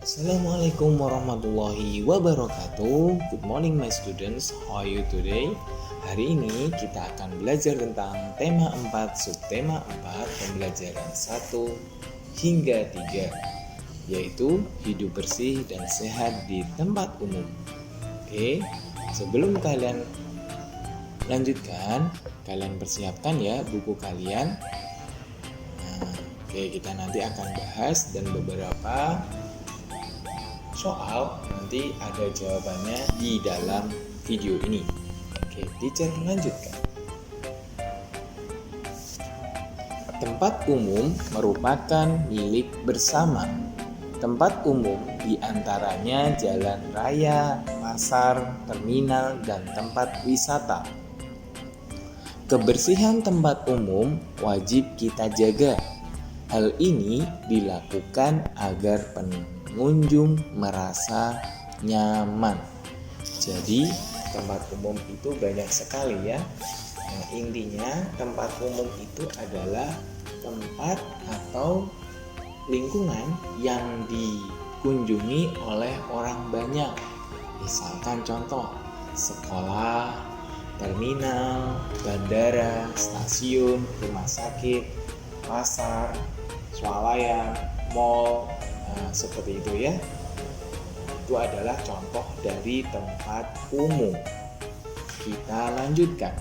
Assalamualaikum warahmatullahi wabarakatuh. Good morning my students, how are you today? Hari ini kita akan belajar tentang tema 4, subtema 4, pembelajaran 1 hingga 3, yaitu hidup bersih dan sehat di tempat umum. Oke, sebelum kalian lanjutkan, kalian persiapkan ya buku kalian. Oke, kita nanti akan bahas dan beberapa soal nanti ada jawabannya di dalam video ini. Oke, teacher lanjutkan. Tempat umum merupakan milik bersama. Tempat umum diantaranya jalan raya, pasar, terminal, dan tempat wisata. Kebersihan tempat umum wajib kita jaga. Hal ini dilakukan agar pengunjung merasa nyaman. Jadi tempat umum itu banyak sekali ya. Nah, intinya tempat umum itu adalah tempat atau lingkungan yang dikunjungi oleh orang banyak. Misalkan contoh sekolah, terminal, bandara, stasiun, rumah sakit, pasar, swalayan, mall, seperti itu ya. Itu adalah contoh dari tempat umum. Kita lanjutkan.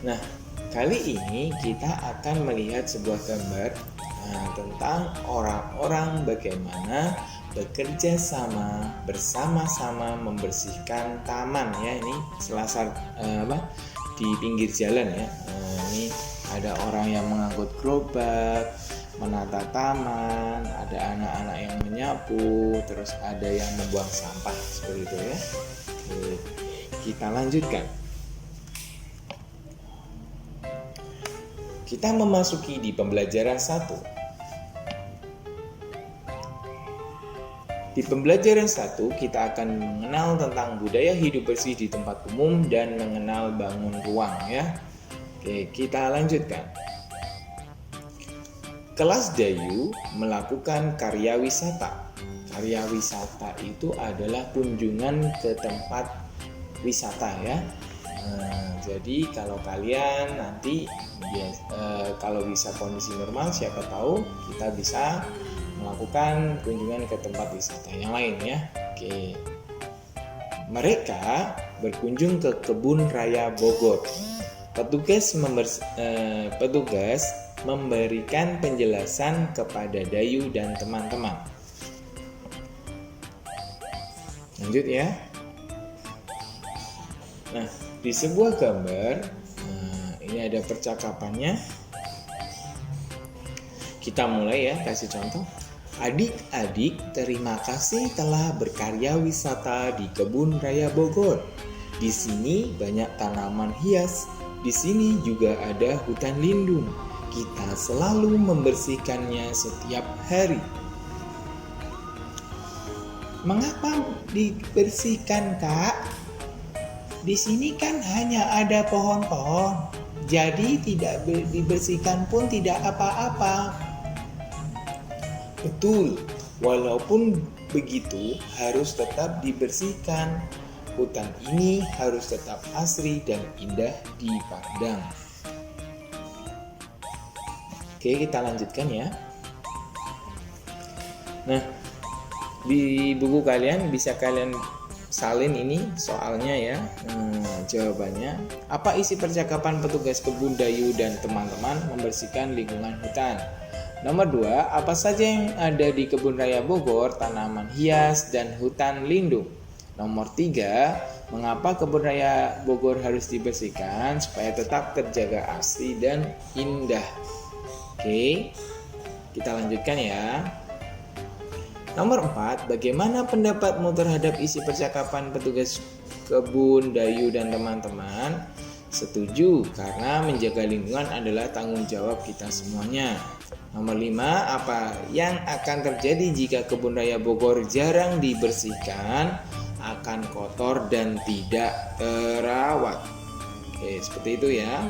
Nah, kali ini kita akan melihat sebuah gambar tentang orang-orang bagaimana bekerja sama bersama-sama membersihkan taman ya. Ini selasar di pinggir jalan ya. Ini ada orang yang mengangkut gerobak, menata taman, ada anak-anak yang menyapu, terus ada yang membuang sampah seperti itu ya. Oke, kita lanjutkan. Kita memasuki di pembelajaran 1. Di pembelajaran 1 kita akan mengenal tentang budaya hidup bersih di tempat umum dan mengenal bangun ruang ya. Oke, kita lanjutkan. Kelas Dayu melakukan karya wisata. Karya wisata itu adalah kunjungan ke tempat wisata ya. Jadi kalau kalian nanti kalau bisa kondisi normal, siapa tahu kita bisa melakukan kunjungan ke tempat wisata yang lain ya. Oke. Mereka berkunjung ke Kebun Raya Bogor. Petugas memberikan penjelasan kepada Dayu dan teman-teman. Lanjut ya. Nah, di sebuah gambar, ini ada percakapannya. Kita mulai ya, kasih contoh. Adik-adik, terima kasih telah berkarya wisata di Kebun Raya Bogor. Di sini banyak tanaman hias. Di sini juga ada hutan lindung. Kita selalu membersihkannya setiap hari. Mengapa dibersihkan, Kak? Di sini kan hanya ada pohon-pohon. Jadi tidak dibersihkan pun tidak apa-apa. Betul, walaupun begitu harus tetap dibersihkan. Hutan ini harus tetap asri dan indah dipandang. Oke, kita lanjutkan ya. Nah, di buku kalian bisa kalian salin ini soalnya ya. Jawabannya, apa isi percakapan petugas kebun Dayu dan teman-teman membersihkan lingkungan hutan? Nomor 2, apa saja yang ada di Kebun Raya Bogor, tanaman hias dan hutan lindung? Nomor 3, mengapa Kebun Raya Bogor harus dibersihkan supaya tetap terjaga asri dan indah? Oke, kita lanjutkan ya. Nomor 4, bagaimana pendapatmu terhadap isi percakapan petugas kebun Dayu dan teman-teman? Setuju, karena menjaga lingkungan adalah tanggung jawab kita semuanya. Nomor 5, apa yang akan terjadi jika Kebun Raya Bogor jarang dibersihkan? Akan kotor dan tidak terawat. Oke, seperti itu ya.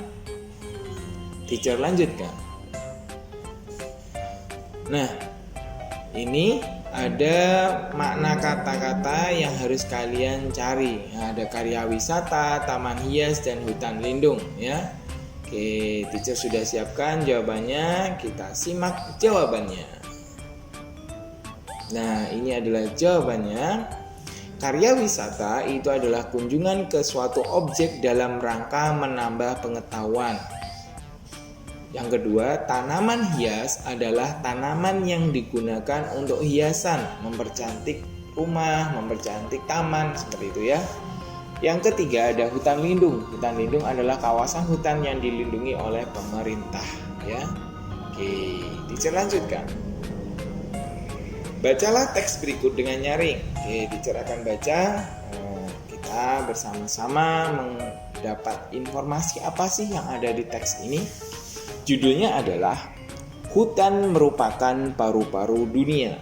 Teacher lanjutkan. Nah, Ini ada makna kata-kata yang harus kalian cari. Ada karya wisata, taman hias, dan hutan lindung ya. Oke, teacher sudah siapkan jawabannya. Kita simak jawabannya. Nah, ini adalah jawabannya. Karya wisata itu adalah kunjungan ke suatu objek dalam rangka menambah pengetahuan. Yang kedua, tanaman hias adalah tanaman yang digunakan untuk hiasan, mempercantik rumah, mempercantik taman, seperti itu ya. Yang ketiga ada hutan lindung. Hutan lindung adalah kawasan hutan yang dilindungi oleh pemerintah ya. Oke, teacher lanjutkan. Bacalah teks berikut dengan nyaring. Oke, teacher akan baca. Kita bersama-sama mendapat informasi apa sih yang ada di teks ini. Judulnya adalah Hutan Merupakan Paru-Paru Dunia.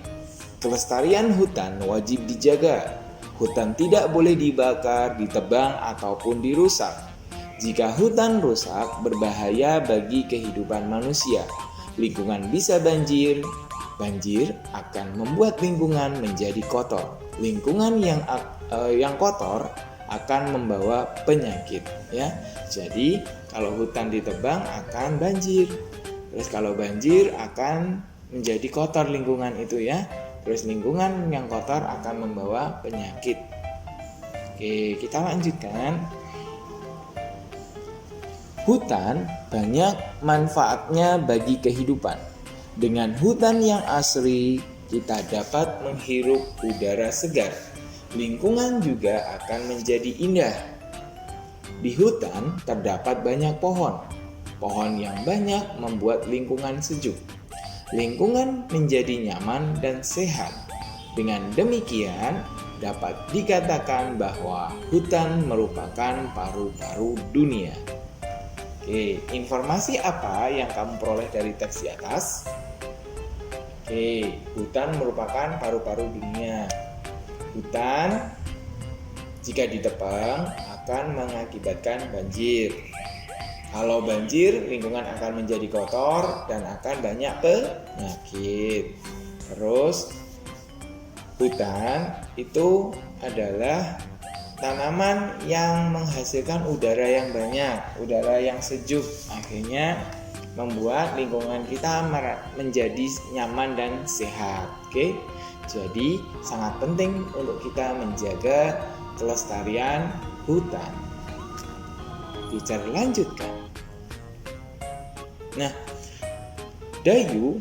Kelestarian hutan wajib dijaga. Hutan tidak boleh dibakar, ditebang, ataupun dirusak. Jika hutan rusak, berbahaya bagi kehidupan manusia. Lingkungan bisa banjir. Banjir akan membuat lingkungan menjadi kotor. Lingkungan yang kotor akan membawa penyakit ya. Jadi kalau hutan ditebang akan banjir. Terus kalau banjir akan menjadi kotor lingkungan itu ya. Terus lingkungan yang kotor akan membawa penyakit. Oke, kita lanjutkan. Hutan banyak manfaatnya bagi kehidupan. Dengan hutan yang asri, kita dapat menghirup udara segar. Lingkungan juga akan menjadi indah. Di hutan terdapat banyak pohon. Pohon yang banyak membuat lingkungan sejuk. Lingkungan menjadi nyaman dan sehat. Dengan demikian, dapat dikatakan bahwa hutan merupakan paru-paru dunia. Oke, informasi apa yang kamu peroleh dari teks di atas? Oke, hutan merupakan paru-paru dunia. Hutan jika ditebang akan mengakibatkan banjir. Kalau banjir, lingkungan akan menjadi kotor dan akan banyak penyakit. Terus, hutan itu adalah tanaman yang menghasilkan udara yang banyak, udara yang sejuk. Akhirnya membuat lingkungan kita menjadi nyaman dan sehat. Oke? Jadi sangat penting untuk kita menjaga kelestarian hutan. Teacher lanjutkan. Nah, Dayu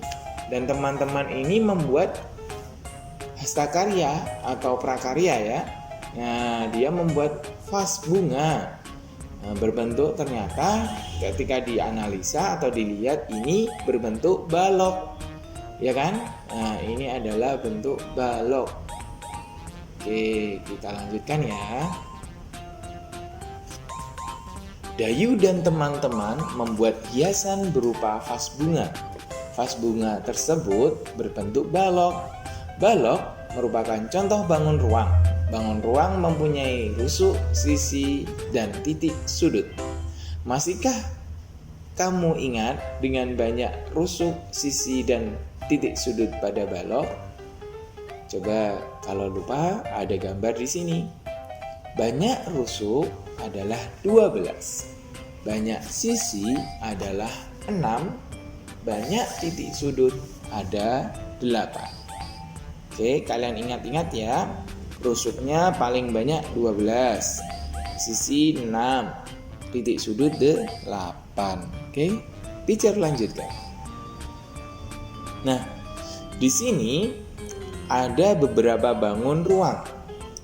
dan teman-teman ini membuat hastakarya atau prakarya ya. Nah, dia membuat vas bunga. Berbentuk ternyata ketika dianalisa atau dilihat ini berbentuk balok. Ya kan? Nah, ini adalah bentuk balok. Oke, kita lanjutkan ya. Dayu dan teman-teman membuat hiasan berupa vas bunga. Vas bunga tersebut berbentuk balok. Balok merupakan contoh bangun ruang. Bangun ruang mempunyai rusuk, sisi, dan titik sudut. Masihkah kamu ingat dengan banyak rusuk, sisi, dan titik sudut pada balok? Coba kalau lupa ada gambar di sini. Banyak rusuk adalah 12. Banyak sisi adalah 6. Banyak titik sudut ada 8. Oke, kalian ingat-ingat ya. Rusuknya paling banyak 12. Sisi 6. Titik sudut 8. Oke, teacher lanjutkan. Nah, di sini ada beberapa bangun ruang.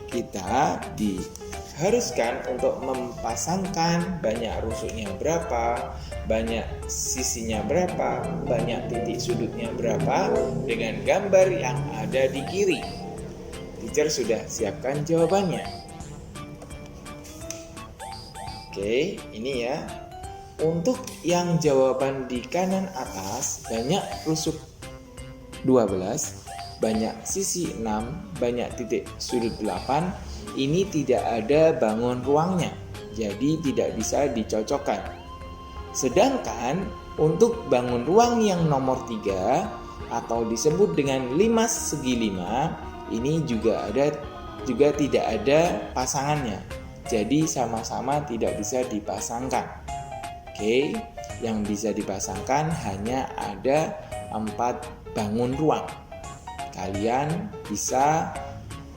Kita diharuskan untuk mempasangkan banyak rusuknya berapa, banyak sisinya berapa, banyak titik sudutnya berapa dengan gambar yang ada di kiri. Teacher sudah siapkan jawabannya. Oke, ini ya. Untuk yang jawaban di kanan atas, banyak rusuk 12, banyak sisi 6, banyak titik sudut 8. Ini tidak ada bangun ruangnya, jadi tidak bisa dicocokkan. Sedangkan untuk bangun ruang yang nomor 3 atau disebut dengan limas segi 5, ini juga tidak ada pasangannya. Jadi sama-sama tidak bisa dipasangkan. Oke, yang bisa dipasangkan hanya ada 4 bangun ruang. Kalian bisa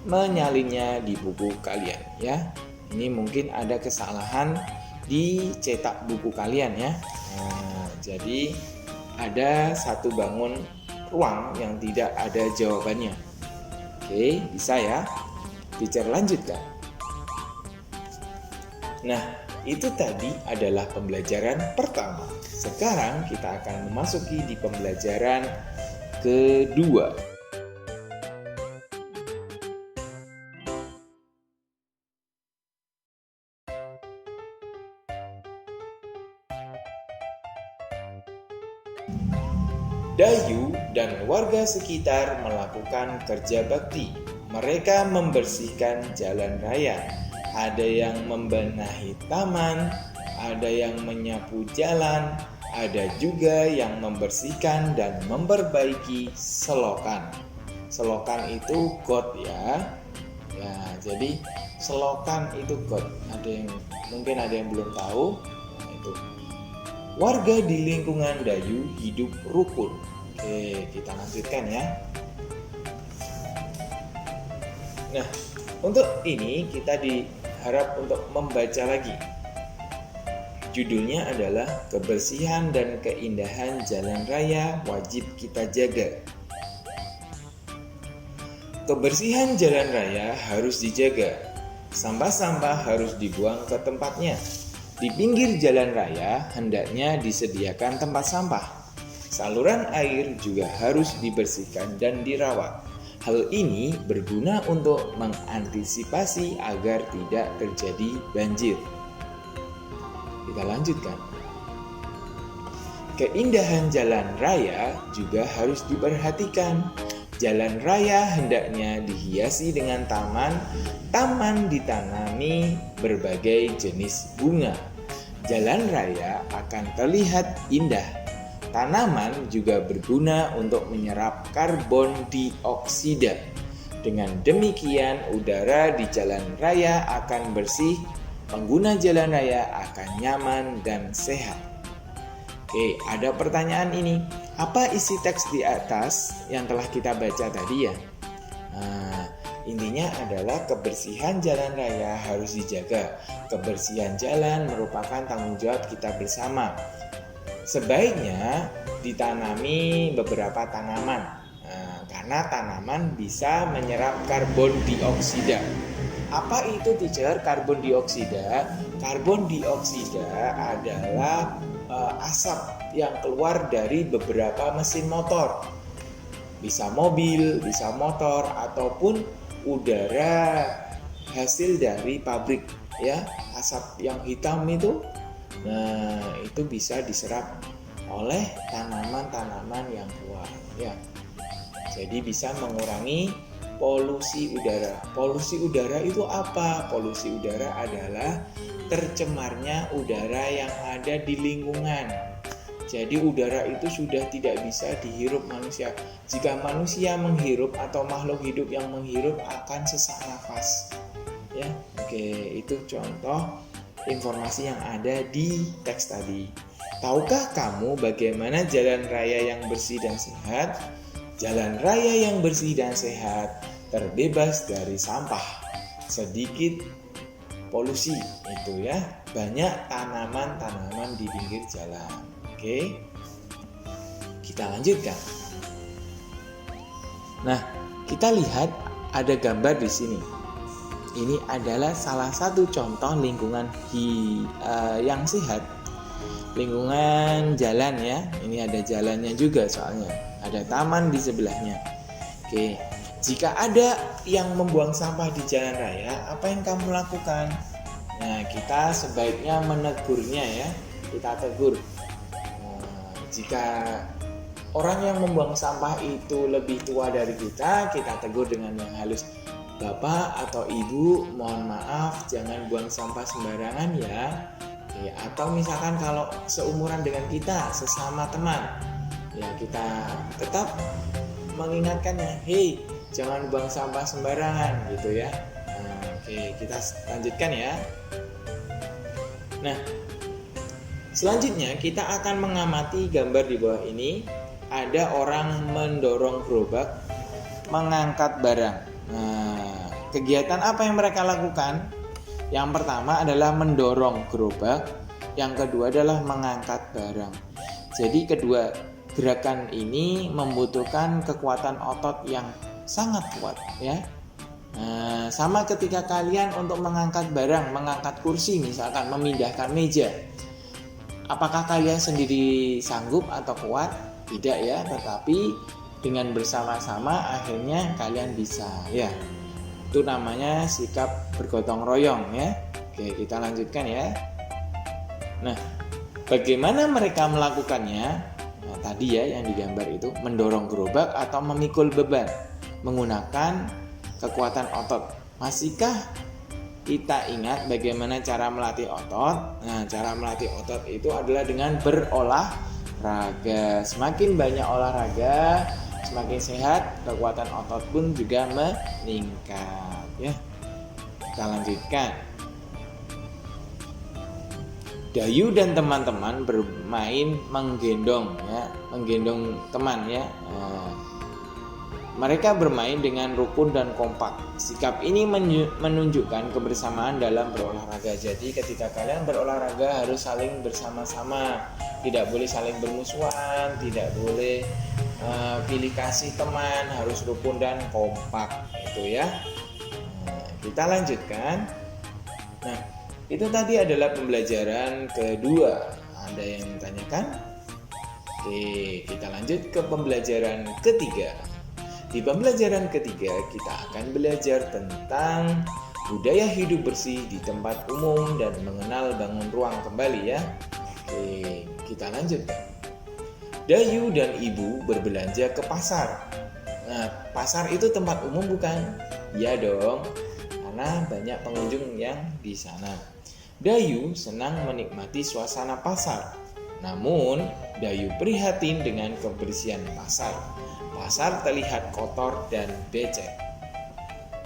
menyalinnya di buku kalian ya. Ini mungkin ada kesalahan di cetak buku kalian ya. Nah, jadi ada 1 bangun ruang yang tidak ada jawabannya. Oke, bisa ya. Teacher lanjutkan. Nah, itu tadi adalah pembelajaran pertama. Sekarang kita akan memasuki di pembelajaran kedua. Dayu dan warga sekitar melakukan kerja bakti. Mereka membersihkan jalan raya. Ada yang membenahi taman, ada yang menyapu jalan, ada juga yang membersihkan dan memperbaiki selokan. Selokan itu got ya. Ya, jadi selokan itu got. Mungkin ada yang belum tahu. Nah, itu. Warga di lingkungan Dayu hidup rukun. Oke, kita lanjutkan ya. Nah, untuk ini kita diharap untuk membaca lagi. Judulnya adalah Kebersihan dan Keindahan Jalan Raya Wajib Kita Jaga. Kebersihan jalan raya harus dijaga. Sampah-sampah harus dibuang ke tempatnya. Di pinggir jalan raya hendaknya disediakan tempat sampah. Saluran air juga harus dibersihkan dan dirawat. Hal ini berguna untuk mengantisipasi agar tidak terjadi banjir. Kita lanjutkan. Keindahan jalan raya juga harus diperhatikan. Jalan raya hendaknya dihiasi dengan taman. Taman ditanami berbagai jenis bunga. Jalan raya akan terlihat indah. Tanaman juga berguna untuk menyerap karbon dioksida. Dengan demikian, udara di jalan raya akan bersih. Pengguna jalan raya akan nyaman dan sehat. Oke, ada pertanyaan ini. Apa isi teks di atas yang telah kita baca tadi ya? Nah, intinya adalah kebersihan jalan raya harus dijaga. Kebersihan jalan merupakan tanggung jawab kita bersama. Sebaiknya ditanami beberapa tanaman. Nah, karena tanaman bisa menyerap karbon dioksida. Apa itu teacher karbon dioksida? Karbon dioksida adalah asap yang keluar dari beberapa mesin motor, bisa mobil, bisa motor, ataupun udara hasil dari pabrik ya. Asap yang hitam itu, nah itu bisa diserap oleh tanaman-tanaman yang keluar ya. Jadi bisa mengurangi polusi udara. Polusi udara itu apa? Polusi udara adalah tercemarnya udara yang ada di lingkungan. Jadi udara itu sudah tidak bisa dihirup manusia. Jika manusia menghirup atau makhluk hidup yang menghirup akan sesak nafas. Ya, oke, itu contoh informasi yang ada di teks tadi. Tahukah kamu bagaimana jalan raya yang bersih dan sehat? Jalan raya yang bersih dan sehat terbebas dari sampah, sedikit polusi itu ya, banyak tanaman-tanaman di pinggir jalan. Oke, kita lanjutkan. Nah, kita lihat ada gambar di sini. Ini adalah salah satu contoh lingkungan yang sehat. Lingkungan jalan ya. Ini ada jalannya juga soalnya. Ada taman di sebelahnya. Oke, jika ada yang membuang sampah di jalan raya, apa yang kamu lakukan? Nah, kita sebaiknya menegurnya ya. Kita tegur. Jika orang yang membuang sampah itu lebih tua dari kita tegur dengan yang halus. Bapak atau ibu, mohon maaf, jangan buang sampah sembarangan ya. Atau misalkan kalau seumuran dengan kita, sesama teman, ya kita tetap mengingatkannya, hei jangan buang sampah sembarangan gitu ya. Oke, kita lanjutkan ya. Nah, selanjutnya kita akan mengamati gambar di bawah ini. Ada orang mendorong gerobak mengangkat barang. Nah, kegiatan apa yang mereka lakukan? Yang pertama adalah mendorong gerobak, yang kedua adalah mengangkat barang. Jadi kedua gerakan ini membutuhkan kekuatan otot yang sangat kuat ya. Nah, sama ketika kalian untuk mengangkat barang, mengangkat kursi misalkan, memindahkan meja. Apakah kalian sendiri sanggup atau kuat? Tidak ya, tetapi dengan bersama-sama akhirnya kalian bisa ya. Itu namanya sikap bergotong royong ya. Oke, kita lanjutkan ya. Nah, bagaimana mereka melakukannya? Nah, tadi ya yang digambar itu mendorong gerobak atau memikul beban menggunakan kekuatan otot. Masihkah kita ingat bagaimana cara melatih otot? Nah, cara melatih otot itu adalah dengan berolahraga. Semakin banyak olahraga, semakin sehat, kekuatan otot pun juga meningkat ya. Kita lanjutkan. Dayu dan teman-teman bermain menggendong ya, menggendong teman ya. Mereka bermain dengan rukun dan kompak. Sikap ini menunjukkan kebersamaan dalam berolahraga. Jadi ketika kalian berolahraga harus saling bersama-sama, tidak boleh saling bermusuhan, tidak boleh pilih kasih teman, harus rukun dan kompak itu ya. Kita lanjutkan. Nah, itu tadi adalah pembelajaran kedua. Ada yang menanyakan? Oke, kita lanjut ke pembelajaran ketiga. Di pembelajaran ketiga kita akan belajar tentang budaya hidup bersih di tempat umum dan mengenal bangun ruang kembali ya. Oke, kita lanjutkan. Dayu dan Ibu berbelanja ke pasar. Nah, pasar itu tempat umum bukan? Iya dong, karena banyak pengunjung yang di sana. Dayu senang menikmati suasana pasar. Namun, Dayu prihatin dengan kebersihan pasar. Pasar terlihat kotor dan becek.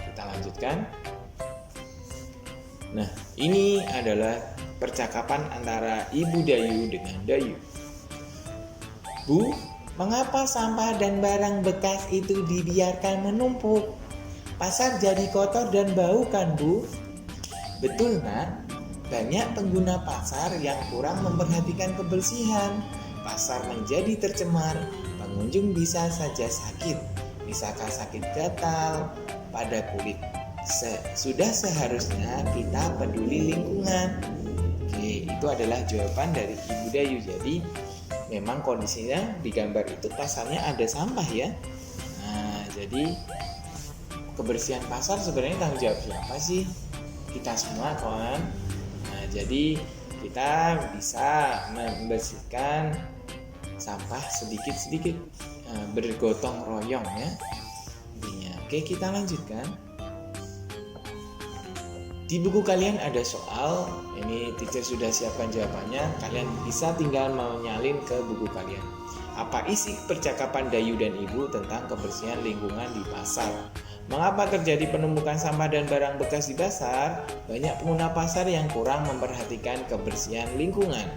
Kita lanjutkan. Nah, ini adalah percakapan antara Ibu Dayu dengan Dayu. Bu, mengapa sampah dan barang bekas itu dibiarkan menumpuk? Pasar jadi kotor dan bau kan, Bu? Betul, Nak. Banyak pengguna pasar yang kurang memperhatikan kebersihan. Pasar menjadi tercemar. Pengunjung bisa saja sakit, misalkan sakit gatal pada kulit. Sudah seharusnya kita peduli lingkungan. Oke, itu adalah jawaban dari Ibu Dayu. Jadi memang kondisinya di gambar itu pasarnya ada sampah ya. Nah, jadi kebersihan pasar sebenarnya tanggung jawab siapa sih? Kita semua kawan. Nah, jadi kita bisa membersihkan sampah sedikit-sedikit, bergotong royong ya. Oke, kita lanjutkan. Di buku kalian ada soal, ini teacher sudah siapkan jawabannya. Kalian bisa tinggal menyalin ke buku kalian. Apa isi percakapan Dayu dan Ibu tentang kebersihan lingkungan di pasar? Mengapa terjadi penumpukan sampah dan barang bekas di pasar? Banyak pengguna pasar yang kurang memperhatikan kebersihan lingkungan.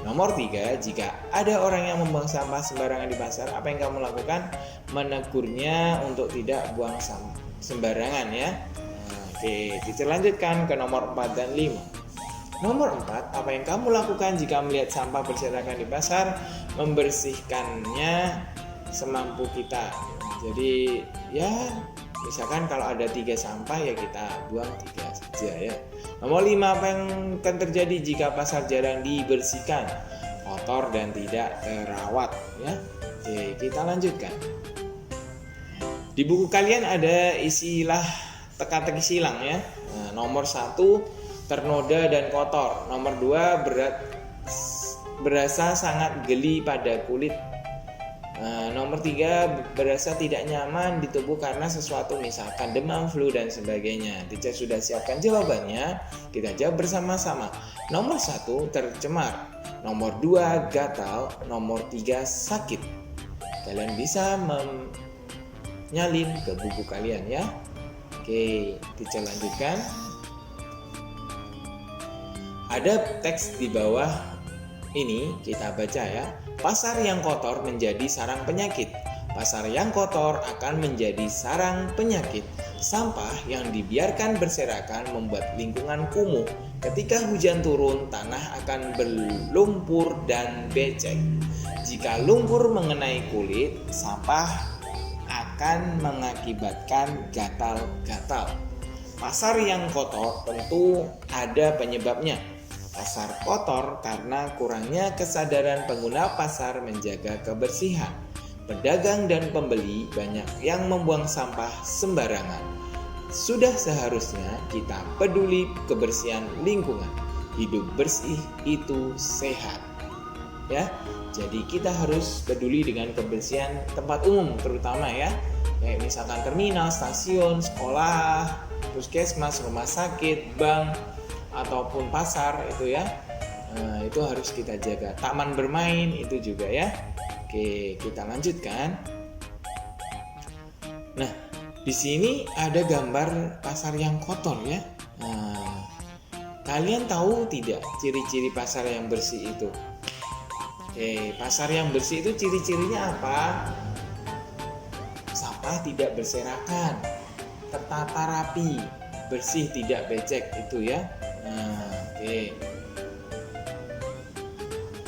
Nomor 3, jika ada orang yang membuang sampah sembarangan di pasar, apa yang kamu lakukan? Menegurnya untuk tidak buang sampah sembarangan ya. Oke, kita lanjutkan ke nomor 4 dan 5. Nomor 4, apa yang kamu lakukan jika melihat sampah berserakan di pasar? Membersihkannya semampu kita. Jadi ya, misalkan kalau ada 3 sampah ya kita buang 3 saja ya. Nomor 5, apa yang akan terjadi jika pasar jarang dibersihkan? Kotor dan tidak terawat ya. Oke, kita lanjutkan. Di buku kalian ada istilah teka-teki silang ya. Nah, nomor 1, ternoda dan kotor. Nomor 2, berasa sangat geli pada kulit. Nomor 3, berasa tidak nyaman di tubuh karena sesuatu, misalkan demam, flu dan sebagainya. Teacher sudah siapkan jawabannya, kita jawab bersama-sama. Nomor 1, tercemar. Nomor 2, gatal. Nomor 3, sakit. kalian bisa menyalin ke buku kalian ya. Oke, teacher lanjutkan. Ada teks di bawah ini, kita baca ya. Pasar yang kotor menjadi sarang penyakit. Pasar yang kotor akan menjadi sarang penyakit. Sampah yang dibiarkan berserakan membuat lingkungan kumuh. Ketika hujan turun, tanah akan berlumpur dan becek. Jika lumpur mengenai kulit, sampah akan mengakibatkan gatal-gatal. Pasar yang kotor tentu ada penyebabnya. Pasar kotor karena kurangnya kesadaran pengguna pasar menjaga kebersihan. Pedagang dan pembeli banyak yang membuang sampah sembarangan. Sudah seharusnya kita peduli kebersihan lingkungan. Hidup bersih itu sehat. Ya, jadi kita harus peduli dengan kebersihan tempat umum terutama ya. Kayak misalkan terminal, stasiun, sekolah, puskesmas, rumah sakit, bank, ataupun pasar itu ya. Nah, itu harus kita jaga. Taman bermain itu juga ya. Oke, kita lanjutkan. Nah, di sini ada gambar pasar yang kotor ya. Nah, kalian tahu tidak ciri-ciri pasar yang bersih itu? Oke, pasar yang bersih itu ciri-cirinya apa? Sampah tidak berserakan, tertata rapi, bersih tidak becek itu ya. Nah, oke.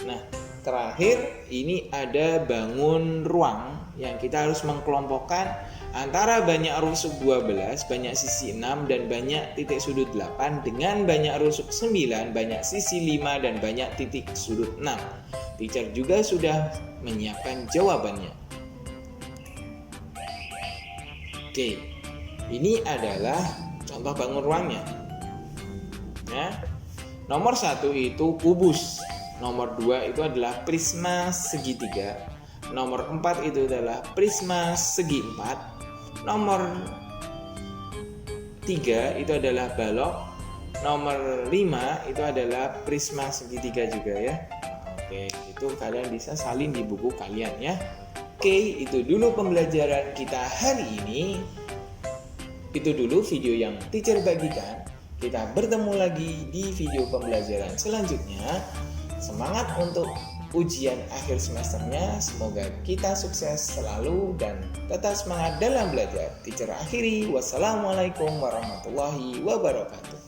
Nah, terakhir ini ada bangun ruang yang kita harus mengkelompokkan antara banyak rusuk 12, banyak sisi 6 dan banyak titik sudut 8 dengan banyak rusuk 9, banyak sisi 5 dan banyak titik sudut 6. Teacher juga sudah menyiapkan jawabannya. Oke, ini adalah contoh bangun ruangnya. Ya. Nomor 1 itu kubus. Nomor 2 itu adalah prisma segitiga. Nomor 4 itu adalah prisma segi 4. Nomor 3 itu adalah balok. Nomor 5 itu adalah prisma segitiga juga ya. Oke, itu kalian bisa salin di buku kalian ya. Oke, itu dulu pembelajaran kita hari ini. Itu dulu video yang teacher bagikan. Kita bertemu lagi di video pembelajaran selanjutnya. Semangat untuk ujian akhir semesternya. Semoga kita sukses selalu dan tetap semangat dalam belajar. Teacher akhiri. Wassalamualaikum warahmatullahi wabarakatuh.